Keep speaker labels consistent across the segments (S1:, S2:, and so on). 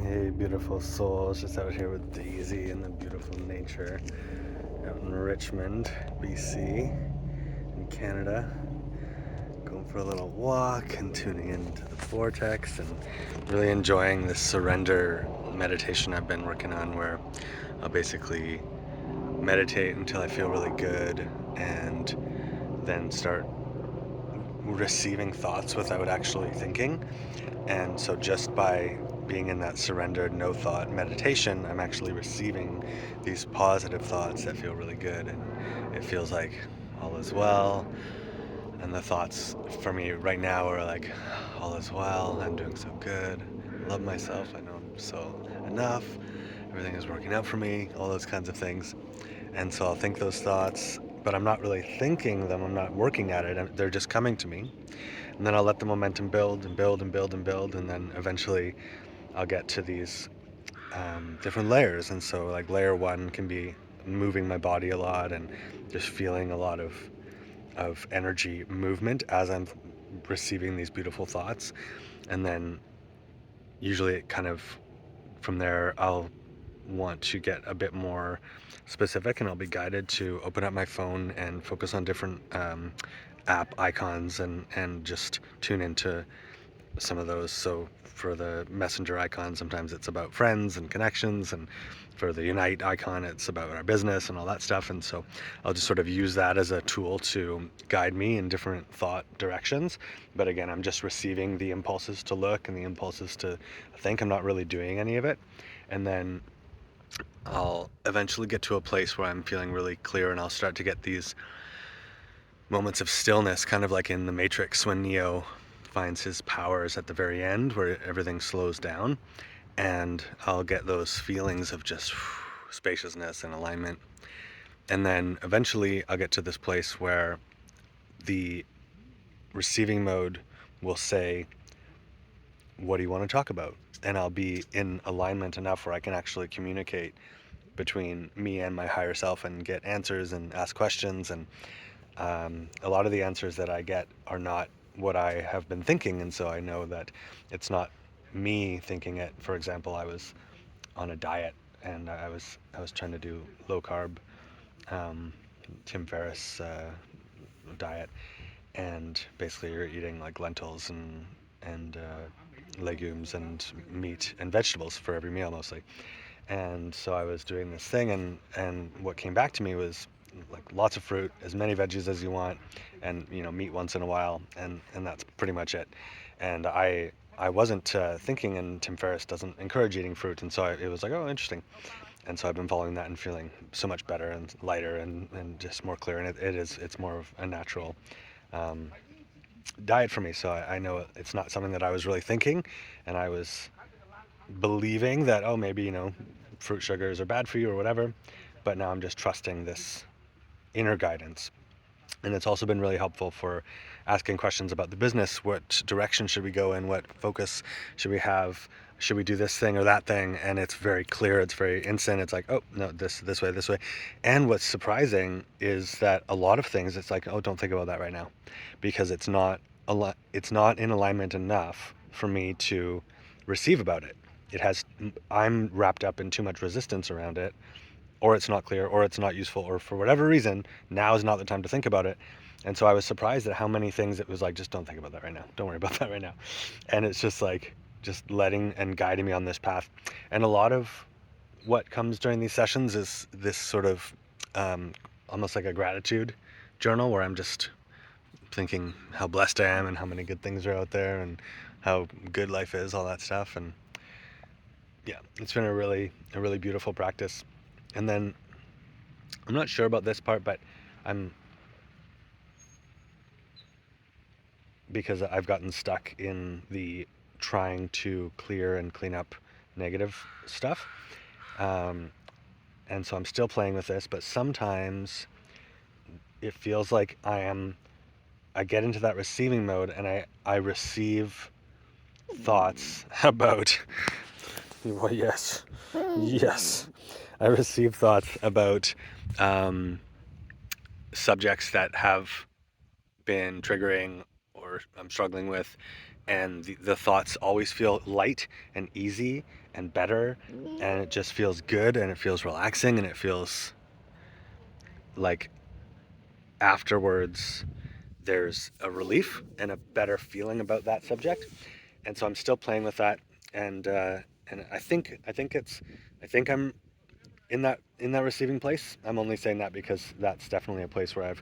S1: Hey, beautiful souls, just out here with Daisy in the beautiful nature out in Richmond, BC, in Canada. Going for a little walk and tuning into the vortex and really enjoying this surrender meditation I've been working on, where I'll basically meditate until I feel really good and then start receiving thoughts without actually thinking. And so just by being in that surrendered, no thought meditation, I'm actually receiving these positive thoughts that feel really good. And it feels like all is well. And the thoughts for me right now are like, all is well. I'm doing so good. I love myself. I know I'm so enough. Everything is working out for me. All those kinds of things. And so I'll think those thoughts, but I'm not really thinking them. I'm not working at it. They're just coming to me. And then I'll let the momentum build and build and build and build. And then eventually I'll get to these different layers. And so, like, layer one can be moving my body a lot and just feeling a lot of energy movement as I'm receiving these beautiful thoughts. And then usually it kind of, from there, I'll want to get a bit more specific, and I'll be guided to open up my phone and focus on different app icons and just tune into some of those. So for the messenger icon, sometimes it's about friends and connections, and for the unite icon, it's about our business and all that stuff. And so I'll just sort of use that as a tool to guide me in different thought directions. But again, I'm just receiving the impulses to look and the impulses to think. I'm not really doing any of it. And then I'll eventually get to a place where I'm feeling really clear, and I'll start to get these moments of stillness, kind of like in the Matrix when Neo finds his powers at the very end, where everything slows down. And I'll get those feelings of just spaciousness and alignment. And then eventually I'll get to this place where the receiving mode will say, what do you want to talk about? And I'll be in alignment enough where I can actually communicate between me and my higher self and get answers and ask questions. And a lot of the answers that I get are not what I have been thinking. And so I know that it's not me thinking it. For example, I was on a diet, and I was trying to do low carb, um, Tim Ferriss diet, and basically you're eating like lentils and legumes and meat and vegetables for every meal mostly. And so I was doing this thing, and what came back to me was like lots of fruit, as many veggies as you want, and meat once in a while, and that's pretty much it. And I wasn't thinking, and Tim Ferriss doesn't encourage eating fruit, and so it was like, oh, interesting. And so I've been following that and feeling so much better and lighter and just more clear. And it's more of a natural um, diet for me. So I know it's not something that I was really thinking, and I was believing that, oh, maybe fruit sugars are bad for you or whatever. But now I'm just trusting this inner guidance. And it's also been really helpful for asking questions about the business. What direction should we go in? What focus should we have? Should we do this thing or that thing? And it's very clear. It's very instant. It's like, oh no, this way, this way. And what's surprising is that a lot of things, it's like, oh, don't think about that right now, because it's not in alignment enough for me to receive about it. I'm wrapped up in too much resistance around it, or it's not clear, or it's not useful, or for whatever reason, now is not the time to think about it. And so I was surprised at how many things it was like, just don't think about that right now. Don't worry about that right now. And it's just like, just letting and guiding me on this path. And a lot of what comes during these sessions is this sort of almost like a gratitude journal, where I'm just thinking how blessed I am and how many good things are out there and how good life is, all that stuff. And yeah, it's been a really beautiful practice. And then I'm not sure about this part, but I'm because I've gotten stuck in the trying to clear and clean up negative stuff. Um, and so I'm still playing with this, but sometimes it feels like I get into that receiving mode, and I receive thoughts about, well, yes, yes, I receive thoughts about um, subjects that have been triggering or I'm struggling with, and the thoughts always feel light and easy and better, and it just feels good, and it feels relaxing, and it feels like afterwards there's a relief and a better feeling about that subject. And so I'm still playing with that, and I think I'm in that receiving place. I'm only saying that because that's definitely a place where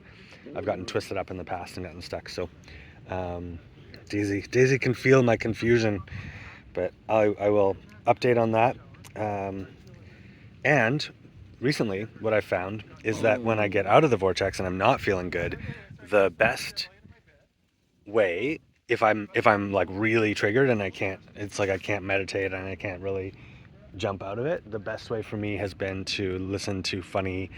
S1: I've gotten twisted up in the past and gotten stuck. So um, Daisy can feel my confusion, but I will update on that. Um, and recently, what I found is that when I get out of the vortex and I'm not feeling good, the best way, if I'm like really triggered and I can't, it's like I can't meditate and I can't really jump out of it, the best way for me has been to listen to funny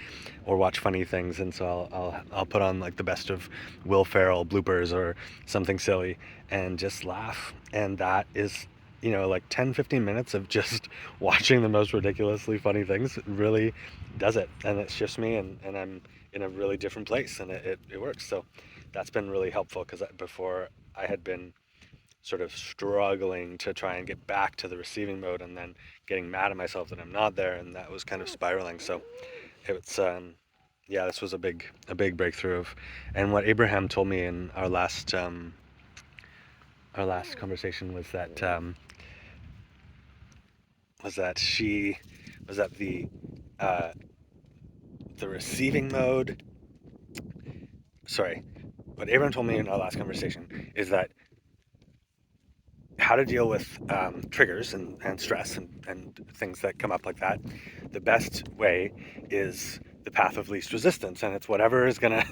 S1: or watch funny things. And so I'll put on like the best of Will Ferrell bloopers or something silly and just laugh. And that is, like 10-15 minutes of just watching the most ridiculously funny things really does it, and it shifts me, and I'm in a really different place, and it works. So that's been really helpful, because before I had been sort of struggling to try and get back to the receiving mode, and then getting mad at myself that I'm not there, and that was kind of spiraling. So it's yeah, this was a big breakthrough of, and what Abraham told me in our last conversation was that she was that the receiving mode. Sorry, what Abraham told me in our last conversation is that how to deal with triggers and stress and things that come up like that. The best way is the path of least resistance, and it's whatever is gonna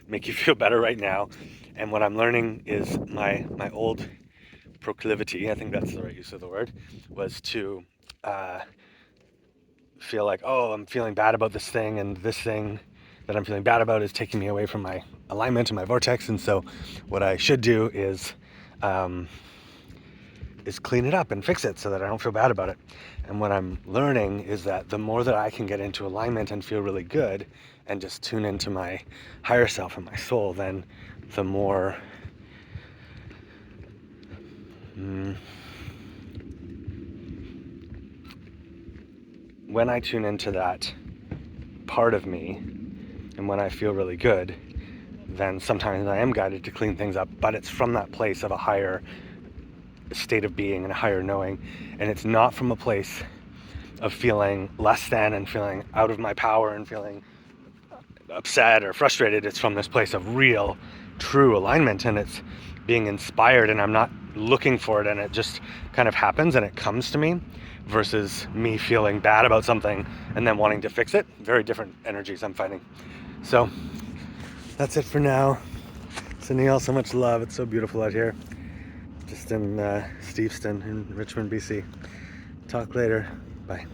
S1: make you feel better right now. And what I'm learning is my old proclivity, I think that's the right use of the word, was to uh, feel like, oh, I'm feeling bad about this thing, and this thing that I'm feeling bad about is taking me away from my alignment and my vortex. And so what I should do is clean it up and fix it so that I don't feel bad about it. And what I'm learning is that the more that I can get into alignment and feel really good and just tune into my higher self and my soul, then the more when I tune into that part of me and when I feel really good, then sometimes I am guided to clean things up, but it's from that place of a higher state of being and a higher knowing. And it's not from a place of feeling less than and feeling out of my power and feeling upset or frustrated. It's from this place of real, true alignment, and it's being inspired, and I'm not looking for it, and it just kind of happens and it comes to me, versus me feeling bad about something and then wanting to fix it. Very different energies I'm finding. So that's it for now. Sending you all so much love. It's so beautiful out here. Just in Steveston in Richmond, BC. Talk later. Bye.